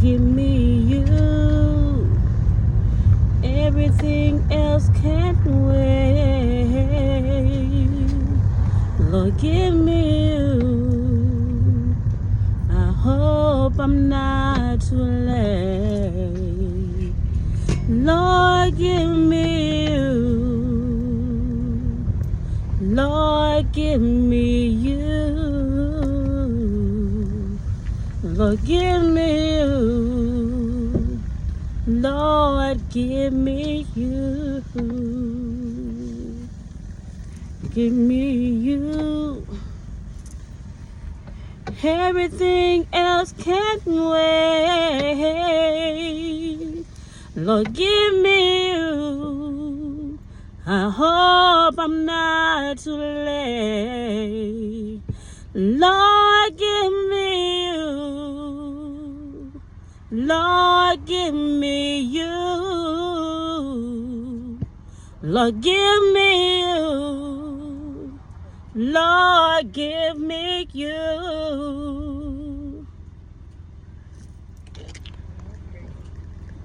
give me you. Everything else can't wait. Lord, give me you. I hope I'm not too late. Lord, give me you. Lord, give me you. Lord, give me you. Lord, give me you. Give me you. Everything else can't wait. Lord, give me you. I hope I'm not too late. Lord, give me you. Lord, give me you. Lord, give me you. Lord, give me you.